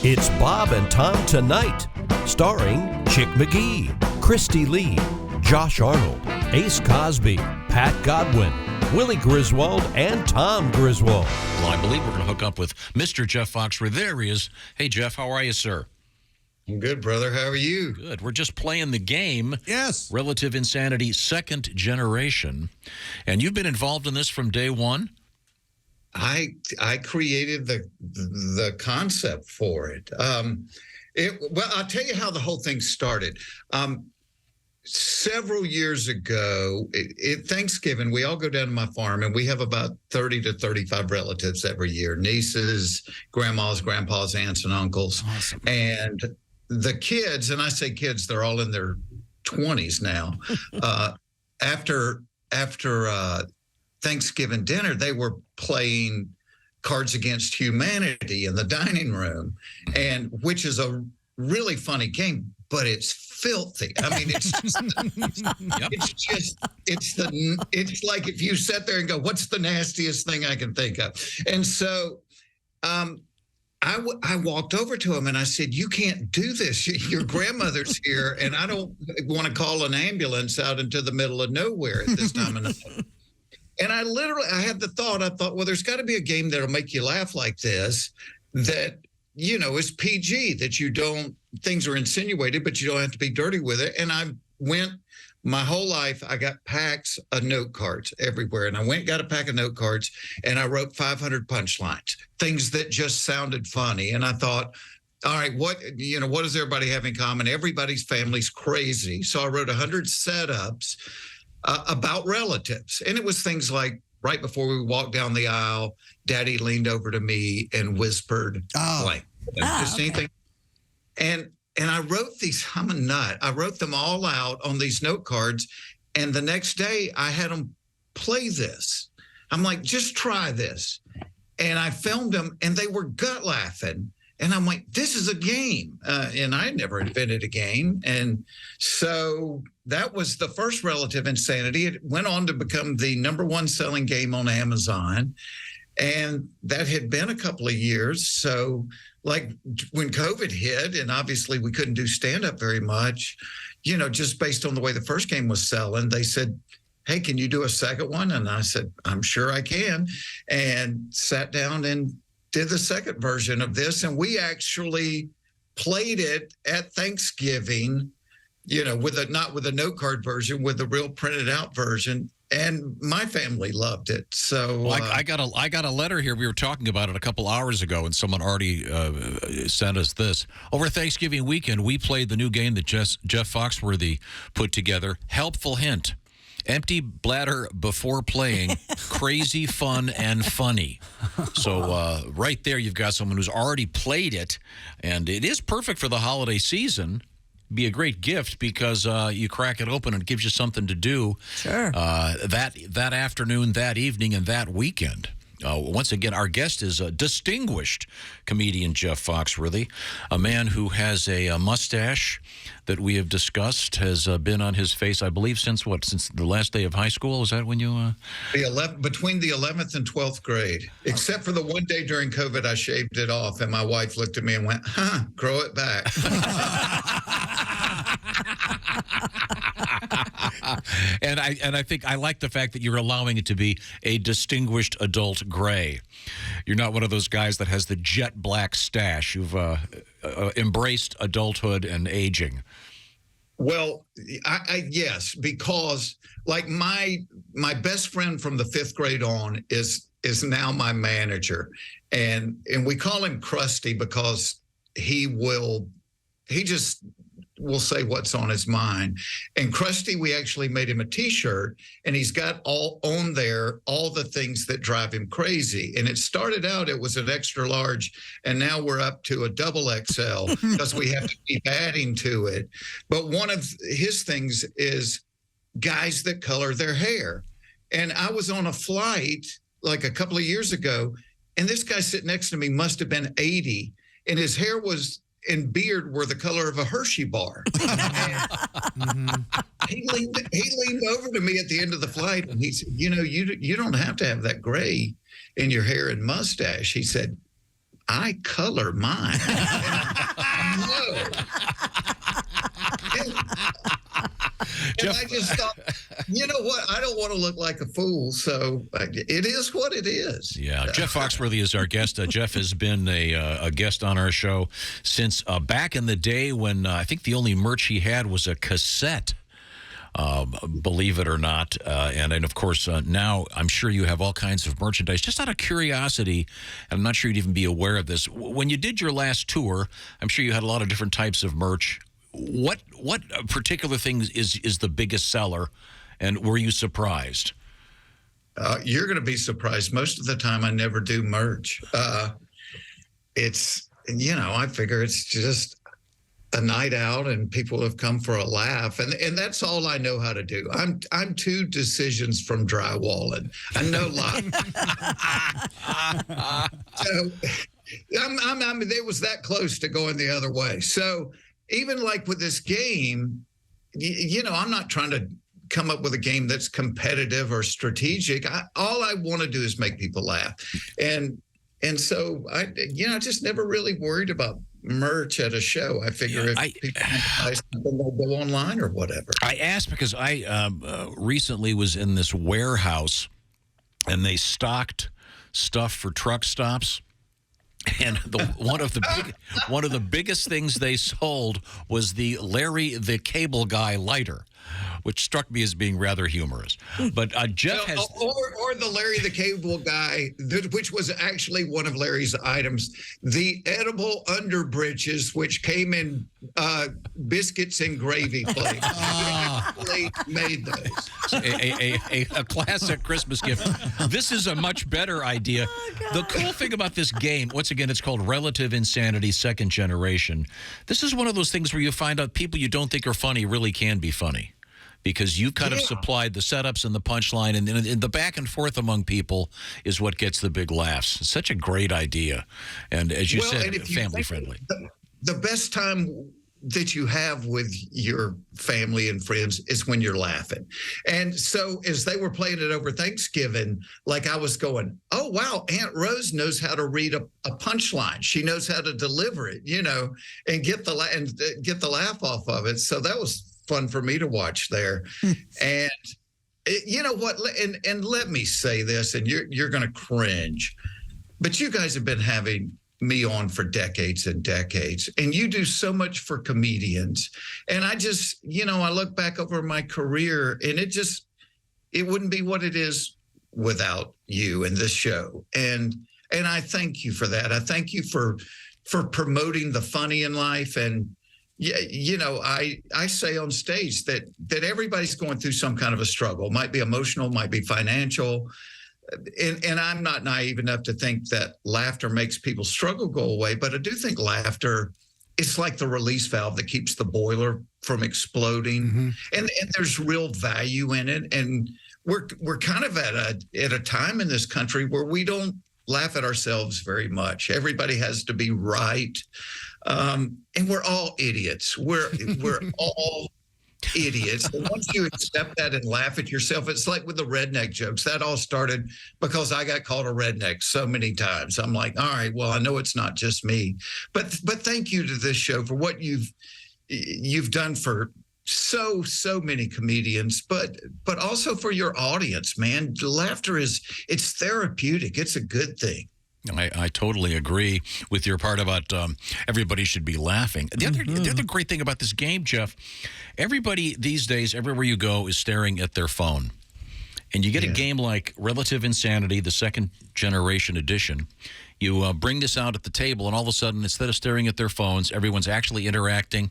It's Bob and Tom Tonight, starring Chick McGee, Christy Lee, Josh Arnold, Ace Cosby, Pat Godwin, Willie Griswold, and Tom Griswold. Well, I believe we're going to hook up with Mr. Jeff Foxworthy. There he is. Hey, Jeff, how are you, sir? I'm good, brother. How are you? Good. We're just playing the game. Yes. Relative Insanity, second generation. And you've been involved in this from day one? I created the concept for it. Well, I'll tell you how the whole thing started. Several years ago, Thanksgiving, we all go down to my farm, and we have about 30 to 35 relatives every year, nieces, grandmas, grandpas, aunts, and uncles. Awesome. And the kids, and I say kids, they're all in their 20s now. After Thanksgiving dinner, they were playing Cards Against Humanity in the dining room, and which is a really funny game, but it's filthy. I mean, it's just, it's like if you sit there and go, what's the nastiest thing I can think of? And so I walked over to him and I said, you can't do this. Your grandmother's here, and I don't want to call an ambulance out into the middle of nowhere at this time of night. And I had the thought, well, there's got to be a game that'll make you laugh like this, that, you know, is PG, that things are insinuated, but you don't have to be dirty with it. And I went, my whole life, I got packs of note cards everywhere. And I went and got a pack of note cards, and I wrote 500 punchlines, things that just sounded funny. And I thought, all right, what does everybody have in common? Everybody's family's crazy. So I wrote 100 setups about relatives. And it was things like, right before we walked down the aisle, Daddy leaned over to me and whispered, blank. Just anything. And I wrote these, I'm a nut. I wrote them all out on these note cards. And the next day I had them play this. I'm like, just try this. And I filmed them, and they were gut laughing. And I'm like, this is a game. And I had never invented a game. And so that was the first Relative Insanity. It went on to become the #1 selling game on Amazon. And that had been a couple of years. So like when COVID hit, and obviously we couldn't do stand-up very much, just based on the way the first game was selling, they said, hey, can you do a second one? And I said, I'm sure I can. And sat down and did the second version of this. And we actually played it at Thanksgiving, not with a note card version, with the real printed out version. And my family loved it. So I got a letter here. We were talking about it a couple hours ago, and someone already sent us this. Over Thanksgiving weekend, we played the new game that Jeff Foxworthy put together. Helpful hint. Empty bladder before playing, crazy fun and funny. So right there, you've got someone who's already played it, and it is perfect for the holiday season. Be a great gift because you crack it open and it gives you something to do. Sure. That afternoon, that evening, and that weekend. Once again, our guest is a distinguished comedian, Jeff Foxworthy, a man who has a mustache that we have discussed, has been on his face, I believe, since the last day of high school? Is that when you... Between the 11th and 12th grade, except for the one day during COVID, I shaved it off, and my wife looked at me and went, grow it back. And I think I like the fact that you're allowing it to be a distinguished adult gray. You're not one of those guys that has the jet black stash. You've embraced adulthood and aging. Well, yes, because like my best friend from the 5th grade on is now my manager, and we call him Krusty because he just will say what's on his mind. And Krusty, we actually made him a T-shirt, and he's got all on there all the things that drive him crazy. And it started out, it was an extra large, and now we're up to a double XL because we have to keep adding to it. But one of his things is guys that color their hair. And I was on a flight like a couple of years ago, and this guy sitting next to me must have been 80, and his hair and beard were the color of a Hershey bar. He leaned over to me at the end of the flight, and he said, you don't have to have that gray in your hair and mustache. He said, I color mine. No. And I just thought, you know what? I don't want to look like a fool, so it is what it is. Yeah, Jeff Foxworthy is our guest. Jeff has been a guest on our show since back in the day when I think the only merch he had was a cassette. Believe it or not. And of course, now I'm sure you have all kinds of merchandise. Just out of curiosity, and I'm not sure you'd even be aware of this, when you did your last tour, I'm sure you had a lot of different types of merch. What particular thing is the biggest seller, and were you surprised? You're going to be surprised. Most of the time, I never do merch. It's, I figure it's just a night out and people have come for a laugh, and that's all I know how to do. I'm 2 decisions from drywalling. I know So it was that close to going the other way. So even like with this game, I'm not trying to come up with a game that's competitive or strategic. All I want to do is make people laugh, and so I just never really worried about merch at a show. I figure if people buy something, they'll go online or whatever. I asked because I recently was in this warehouse, and they stocked stuff for truck stops. And one of the biggest things they sold was the Larry the Cable Guy lighter, which struck me as being rather humorous. But Jeff has... Or the Larry the Cable Guy, which was actually one of Larry's items, the edible underbreeches, which came in biscuits and gravy flavor. He made those. A classic Christmas gift. This is a much better idea. The cool thing about this game, once again, it's called Relative Insanity Second Generation. This is one of those things where you find out people you don't think are funny really can be funny, because you've kind of supplied the setups and the punchline, and the back and forth among people is what gets the big laughs. It's such a great idea. And as you said, family friendly. The best time that you have with your family and friends is when you're laughing. And so as they were playing it over Thanksgiving, like I was going, oh, wow, Aunt Rose knows how to read a punchline. She knows how to deliver it, and get the laugh off of it. So that was fun for me to watch there. And you know what? And let me say this, and you're going to cringe, but you guys have been having me on for decades and decades, and you do so much for comedians. And I just, I look back over my career, and it wouldn't be what it is without you and this show. And I thank you for that. I thank you for promoting the funny in life. And I say on stage that everybody's going through some kind of a struggle. Might be emotional, might be financial. And I'm not naive enough to think that laughter makes people's struggle go away, but I do think laughter, it's like the release valve that keeps the boiler from exploding. Mm-hmm. And there's real value in it. And we're kind of at a time in this country where we don't laugh at ourselves very much. Everybody has to be right. And we're all idiots. We're all idiots. And once you accept that and laugh at yourself, it's like with the redneck jokes. That all started because I got called a redneck so many times. I'm like, all right, well, I know it's not just me, but thank you to this show for what you've done for so many comedians, but also for your audience, man. Laughter it's therapeutic. It's a good thing. I totally agree with your part about everybody should be laughing. The other great thing about this game, Jeff, everybody these days, everywhere you go, is staring at their phone. And you get a game like Relative Insanity, the second generation edition. You bring this out at the table, and all of a sudden, instead of staring at their phones, everyone's actually interacting.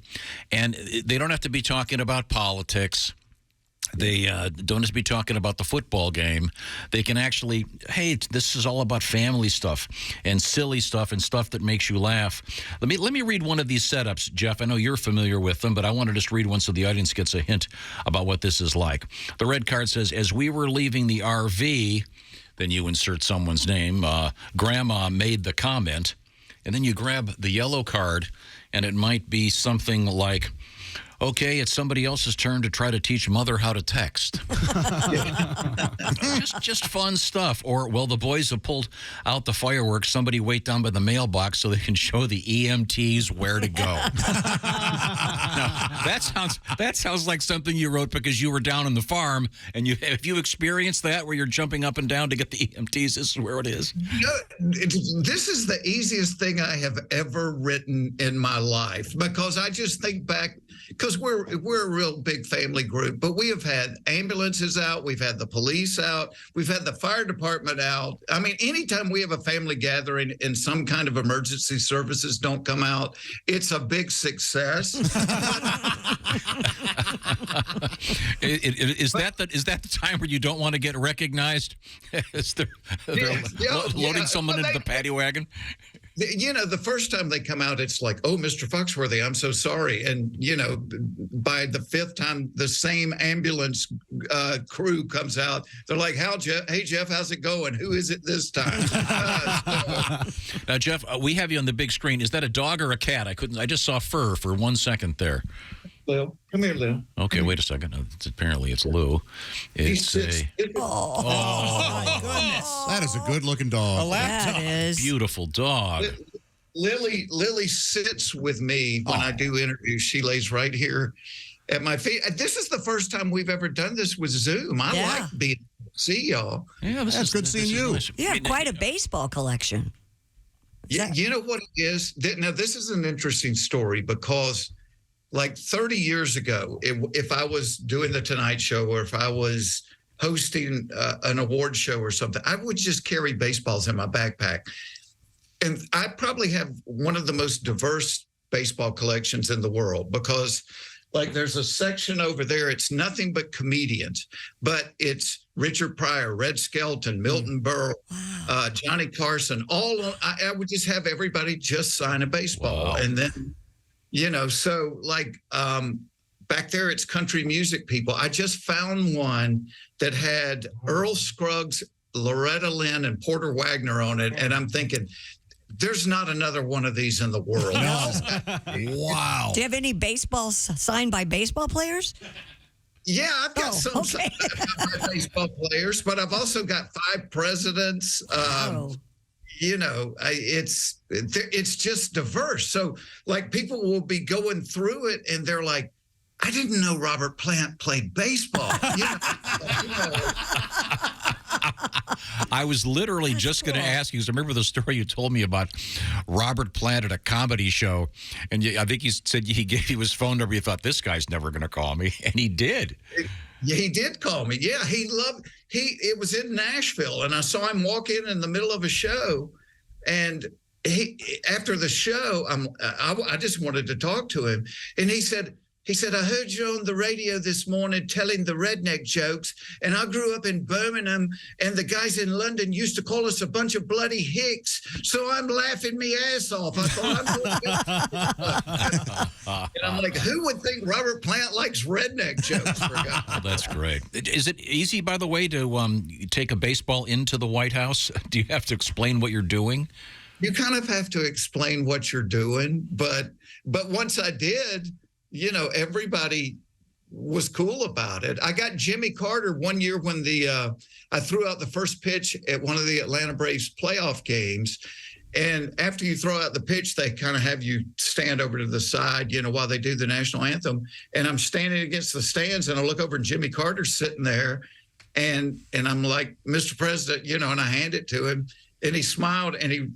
And they don't have to be talking about politics. They don't just be talking about the football game. They can actually, hey, this is all about family stuff and silly stuff and stuff that makes you laugh. Let me read one of these setups, Jeff. I know you're familiar with them, but I want to just read one so the audience gets a hint about what this is like. The red card says, as we were leaving the RV, then you insert someone's name, Grandma made the comment, and then you grab the yellow card, and it might be something like, Okay, it's somebody else's turn to try to teach mother how to text. just fun stuff. Or, well, the boys have pulled out the fireworks. Somebody wait down by the mailbox so they can show the EMTs where to go. Now, that sounds like something you wrote because you were down on the farm, and have you experienced that where you're jumping up and down to get the EMTs? This is where it is. This is the easiest thing I have ever written in my life, because I just think back, because we're a real big family group, but we have had ambulances out, we've had the police out, we've had the fire department out. I mean, anytime we have a family gathering and some kind of emergency services don't come out, it's a big success. Is that the time where you don't want to get recognized? They're loading someone into the paddy wagon? The first time they come out, it's like, oh, Mr. Foxworthy, I'm so sorry. And, by the fifth time, the same ambulance crew comes out. They're like, hey, Jeff, how's it going? Who is it this time? Now, Jeff, we have you on the big screen. Is that a dog or a cat? I just saw fur for 1 second there. Lou, come here, Lou. Okay, wait a second. Apparently, it's Lou. It's my goodness. That is a good-looking dog. A laptop. That is. Beautiful dog. Lily sits with me when I do interviews. She lays right here at my feet. This is the first time we've ever done this with Zoom. I like being able to see y'all. Yeah, That's good seeing you. Nice. You have quite a baseball collection. Yeah, you know what it is? Now, this is an interesting story because, like 30 years ago, if I was doing the Tonight Show or if I was hosting an award show or something, I would just carry baseballs in my backpack. And I probably have one of the most diverse baseball collections in the world because, like, there's a section over there. It's nothing but comedians, but it's Richard Pryor, Red Skelton, Milton Berle, Johnny Carson. I would just have everybody just sign a baseball. Wow. And then, so like back there, it's country music people. I just found one that had Earl Scruggs, Loretta Lynn, and Porter Wagner on it. And I'm thinking, there's not another one of these in the world. Wow. Do you have any baseballs signed by baseball players? Yeah, I've got some signed by baseball players, but I've also got 5 presidents. Wow. It's just diverse. So, like, people will be going through it and they're like, I didn't know Robert Plant played baseball. I was literally just going to ask you, because I remember the story you told me about Robert Plant at a comedy show, and I think you said he gave you his phone number. You thought, this guy's never going to call me, and he did. Yeah, he did call me. Yeah, it was in Nashville, and I saw him walk in the middle of a show, and after the show, I just wanted to talk to him, and he said, I heard you on the radio this morning telling the redneck jokes, and I grew up in Birmingham, and the guys in London used to call us a bunch of bloody hicks, so I'm laughing me ass off. I thought, and I'm like, who would think Robert Plant likes redneck jokes? For God? Oh, that's great. Is it easy, by the way, to take a baseball into the White House? Do you have to explain what you're doing? You kind of have to explain what you're doing, but once I did, everybody was cool about it. I got Jimmy Carter one year when I threw out the first pitch at one of the Atlanta Braves playoff games. And after you throw out the pitch, they kind of have you stand over to the side, while they do the national anthem. And I'm standing against the stands and I look over and Jimmy Carter's sitting there. And I'm like, Mr. President, and I hand it to him and he smiled and he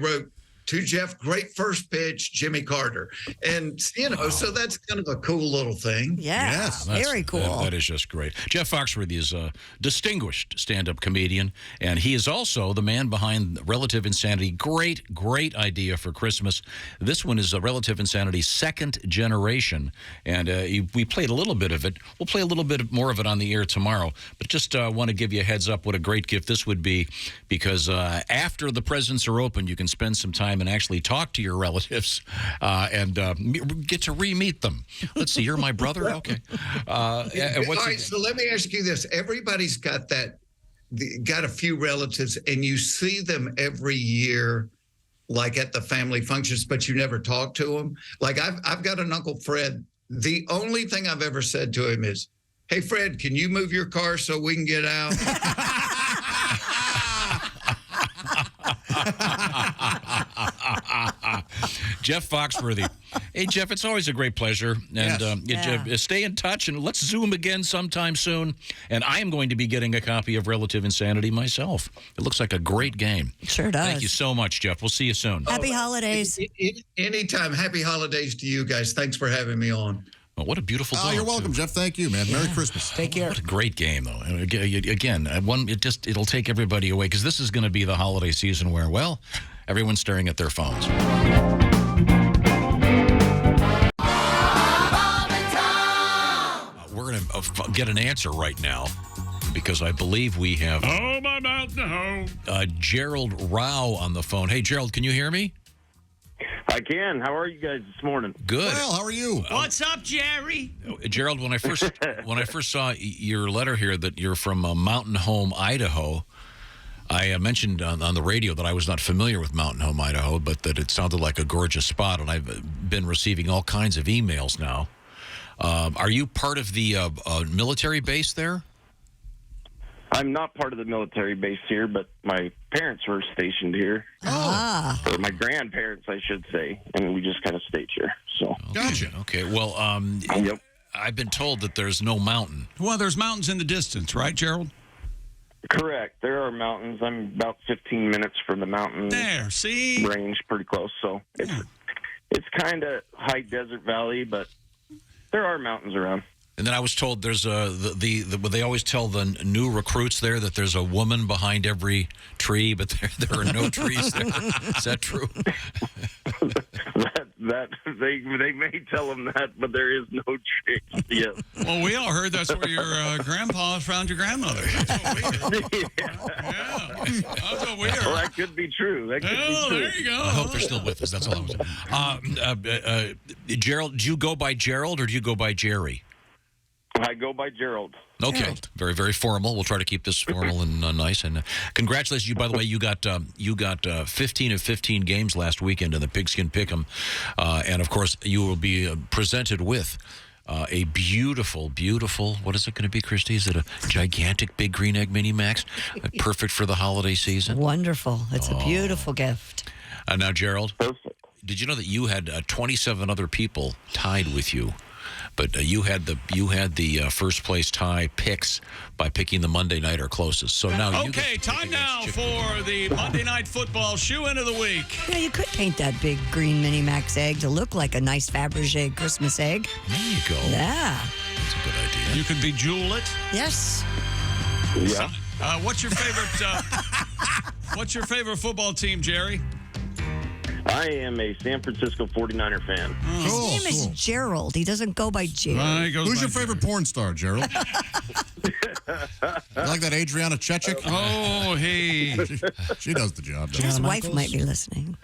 wrote, "To Jeff, great first pitch, Jimmy Carter." And, so that's kind of a cool little thing. Yeah, Yes, very cool. That is just great. Jeff Foxworthy is a distinguished stand-up comedian, and he is also the man behind Relative Insanity. Great, great idea for Christmas. This one is a Relative Insanity second generation, and we played a little bit of it. We'll play a little bit more of it on the air tomorrow, but just want to give you a heads up what a great gift this would be, because after the presents are open, you can spend some time and actually talk to your relatives and get to re-meet them. Let's see, you're my brother? Okay. All right, so let me ask you this. Everybody's got a few relatives, and you see them every year, like at the family functions, but you never talk to them. Like I've got an Uncle Fred The only thing I've ever said to him is, "Hey, Fred, can you move your car so we can get out?" Jeff Foxworthy. Hey, Jeff, it's always a great pleasure. And Yes. stay in touch, and let's Zoom again sometime soon. And I am going to be getting a copy of Relative Insanity myself. It looks like a great game. Sure does. Thank you so much, Jeff. We'll see you soon. Happy holidays. Anytime. Happy holidays to you guys. Thanks for having me on. Well, what a beautiful dog. Oh, you're welcome, too. Jeff. Thank you, man. Merry Christmas. Take care. What a great game, though. And again, it'll take everybody away, because this is going to be the holiday season where, well, everyone's staring at their phones. We're going to get an answer right now, because I believe we have Gerald Rao on the phone. Hey, Gerald, can you hear me? I can. How are you guys this morning? Good. Well, how are you? What's up, Jerry? Gerald, when I first saw your letter here that you're from Mountain Home, Idaho, I mentioned on the radio that I was not familiar with Mountain Home, Idaho, but that it sounded like a gorgeous spot, and I've been receiving all kinds of emails now. Are you part of the military base there? I'm not part of the military base here, but my parents were stationed here. Or my grandparents, I should say, and we just kind of stayed here. So Gotcha. Okay. Well, Yep. I've been told that there's no mountain. Well, there's mountains in the distance, right, Gerald? Correct. There are mountains. I'm about 15 minutes from the mountain There, see? range, pretty close. So it's kind of high desert valley, but there are mountains around. And then I was told there's they always tell the new recruits there that there's a woman behind every tree, but there are no trees there. Is that true? that they may tell them that, but there is no tree. Yes. Well, we all heard that's where your grandpa found your grandmother. That's what we heard. Yeah. That's what we heard. Well, that could be true. That could Oh, be true. there you go. I hope they're still with us. That's all I'm saying. Gerald, do you go by Gerald or do you go by Jerry? I go by Gerald. Okay, Gerald. very, very formal. We'll try to keep this formal and nice. And congratulations, you. By the way, you got 15 of 15 games last weekend in the Pigskin Pick'em, and of course, you will be presented with a beautiful, beautiful. What is it going to be, Christy? Is it a gigantic big green egg mini max, perfect for the holiday season? Wonderful. It's a beautiful gift. Now, Gerald, Perfect. did you know that you had 27 other people tied with you? But you had the first place tie picks by picking the Monday night or closest. So now you Okay, get time now for the Monday Night Football shoe-in of the week. Yeah, you could paint that big green Mini Max egg to look like a nice Fabergé Christmas egg. There you go. Yeah. That's a good idea. You could bejewel it. Yes. Yeah. What's your favorite football team, Jerry? I am a San Francisco 49er fan. Cool, His name is cool. Gerald. He doesn't go by Jerry. He goes Who's by your favorite porn star, Gerald? You like that Adriana Chechik? Oh, hey. She does the job. doesn't His she? wife might be listening.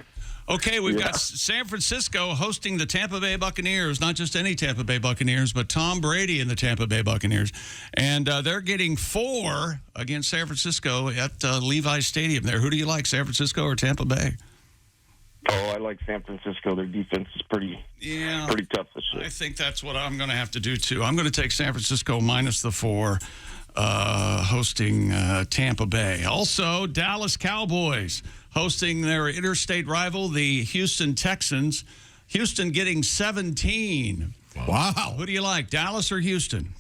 Okay, we've got San Francisco hosting the Tampa Bay Buccaneers, not just any Tampa Bay Buccaneers, but Tom Brady and the Tampa Bay Buccaneers. And they're getting 4 against San Francisco at Levi's Stadium there. Who do you like, San Francisco or Tampa Bay? Oh, I like San Francisco. Their defense is pretty tough this year. I think that's what I'm going to have to do, too. I'm going to take San Francisco minus the 4, hosting Tampa Bay. Also, Dallas Cowboys hosting their interstate rival, the Houston Texans. Houston getting 17. Wow. Who do you like, Dallas or Houston?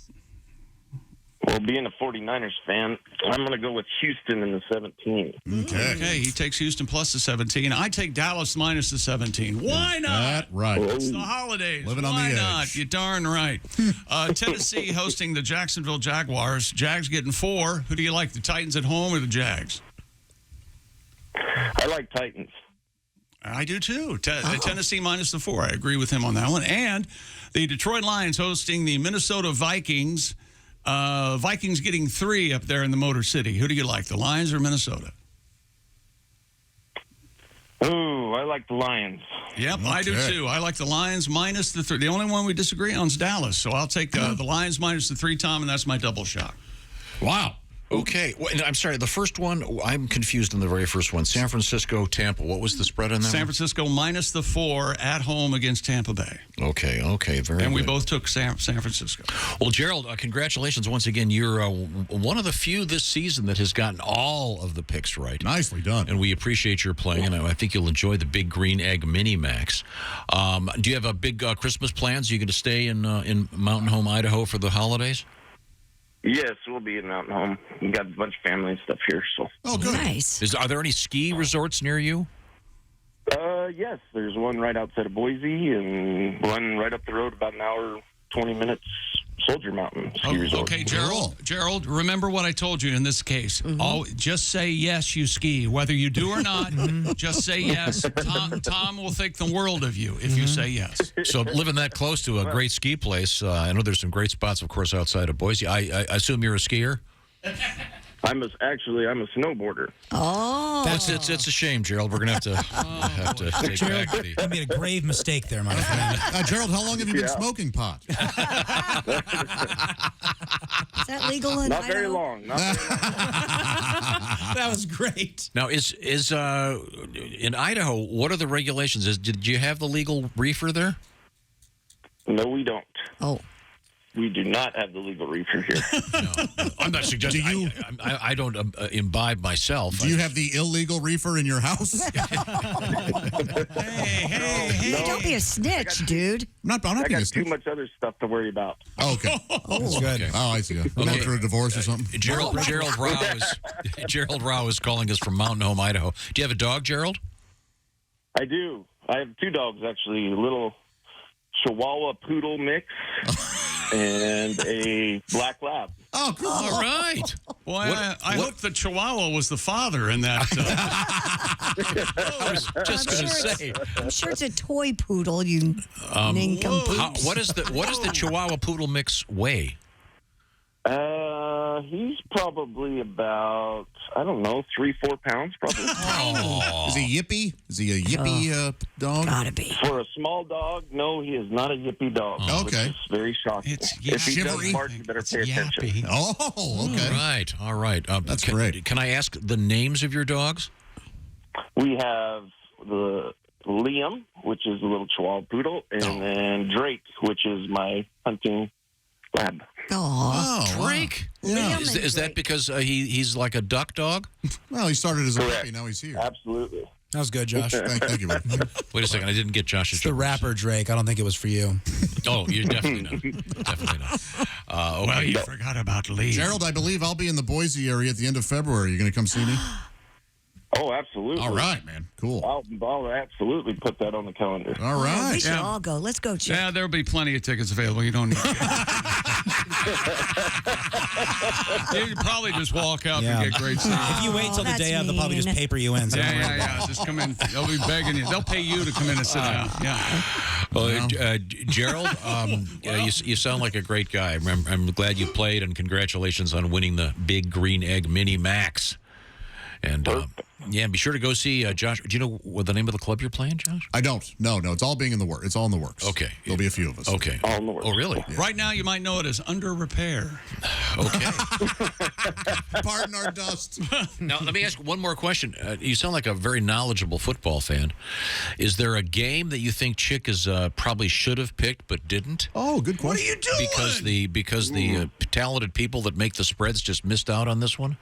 Well, being a 49ers fan, I'm going to go with Houston in the 17. Okay, he takes Houston plus the 17. I take Dallas minus the 17. Why not? That right. It's the holidays. Living on Why the not? edge. You're darn right. Tennessee hosting the Jacksonville Jaguars. Jags getting 4. Who do you like, the Titans at home or the Jags? I like Titans. I do too. Tennessee minus the 4. I agree with him on that one. And the Detroit Lions hosting the Minnesota Vikings. Vikings getting 3 up there in the Motor City. Who do you like, the Lions or Minnesota? Ooh, I like the Lions. Yep, I do too. I like the Lions minus the 3. The only one we disagree on is Dallas. So I'll take the Lions minus the 3, Tom, and that's my double shot. Wow. Okay. Well, and I'm sorry. The first one, I'm confused in the very first one. San Francisco, Tampa. What was the spread on that San one? Francisco minus the 4 at home against Tampa Bay. Okay. Very And we good. both took San Francisco. Well, Gerald, congratulations once again. You're one of the few this season that has gotten all of the picks right. Nicely done. And we appreciate your playing, and I think you'll enjoy the Big Green Egg Mini Max. Do you have a big Christmas plans? Are you going to stay in Mountain Home, Idaho for the holidays? Yes, we'll be in Mountain Home. We got a bunch of family and stuff here, so. Oh, good. Nice. Are there any ski resorts near you? Yes, there's one right outside of Boise and one right up the road, about an hour, 20 minutes, Soldier Mountain Ski Resort. Okay, Gerald, remember what I told you in this case. Just say yes, you ski. Whether you do or not, just say yes. Tom will think the world of you if you say yes. So living that close to a great ski place, I know there's some great spots, of course, outside of Boise. I assume you're a skier? I'm a snowboarder. Oh. It's a shame, Gerald. We're going to have to take back the... You made a grave mistake there, my friend. Gerald, how long have you been smoking pot? Is that legal in Not Idaho? very long. Not very long. That was great. Now, is in Idaho, what are the regulations? Did you have the legal reefer there? No, we don't. Oh. We do not have the legal reefer here. No, I'm not suggesting. I don't imbibe myself. Do you have the illegal reefer in your house? Hey, don't be a snitch, dude. I'm not I being a got too snitch. much other stuff to worry about. Oh, okay. That's good. Oh, I see. Going through a divorce or something? Gerald Rao is calling us from Mountain Home, Idaho. Do you have a dog, Gerald? I do. I have 2 dogs, actually. A little Chihuahua Poodle mix and a Black Lab. Oh, cool. All right. Boy, I hope the Chihuahua was the father in that. I was just going to say. I'm sure it's a toy poodle, you nincompoops. What does the Chihuahua Poodle mix weigh? He's probably about, I don't know, 3-4 pounds, probably. Is he yippy? Is he a yippy dog? Gotta be. For a small dog, no, he is not a yippy dog. Okay. Which is very shocking. It's if he does shivery. bark, you better pay attention. Yappy. Oh, okay. All right. That's great. Can I ask the names of your dogs? We have the Liam, which is a little Chihuahua Poodle, and then Drake, which is my hunting lab. Aw. Oh, Drake. Yeah. Is that because he's like a duck dog? Well, he started as a Correct. puppy. Now he's here. Absolutely. That was good, Josh. Thank you, man. Wait a second. I didn't get Josh's. It's the rapper Drake. I don't think it was for you. Oh, you're definitely not. Definitely not. Okay. Well, you forgot about Lee. Gerald, I believe I'll be in the Boise area at the end of February. You going to come see me? Oh, absolutely. All right, man. Cool. I'll absolutely put that on the calendar. All We right. should all go. Let's go, Chip. Yeah, there'll be plenty of tickets available. You don't need to. You can probably just walk up Yeah. and get great seats. If you wait till the that's day of, they'll probably just mean. paper you in. So don't worry about it. Yeah. Just come in. They'll be begging you. They'll pay you to come in and sit down. Yeah. Well, Gerald, you sound like a great guy. I'm glad you played, and congratulations on winning the Big Green Egg Mini Max. And be sure to go see Josh. Do you know what the name of the club you're playing, Josh? I don't. No. It's all being in the works. It's all in the works. Okay. There'll be a few of us. Okay. All in the works. Oh, really? Right now, you might know it as under repair. Okay. Pardon our dust. Now, let me ask one more question. You sound like a very knowledgeable football fan. Is there a game that you think Chick is probably should have picked but didn't? Oh, good question. What are you doing? Because the talented people that make the spreads just missed out on this one?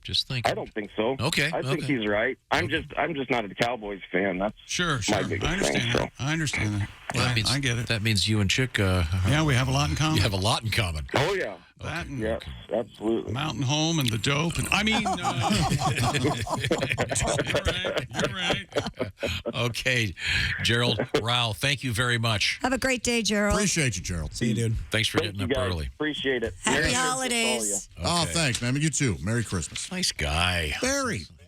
Just think. I don't think so. Okay. I think he's right. I'm just not a Cowboys fan. That's Sure. my I biggest understand thing. that. So. I understand that. Well, I get it. That means you and Chick Yeah, we have a lot in common. you have a lot in common. Oh yeah. That and Yes, absolutely. Mountain Home and the dope. And, you're right. Okay. Gerald, Rao, thank you very much. Have a great day, Gerald. Appreciate you, Gerald. See you, dude. Thanks for Thank getting you up guys. early. Appreciate it. Happy Merry Christmas to all holidays. ya. Oh, Okay. thanks, man. You too. Merry Christmas. Nice guy. Barry.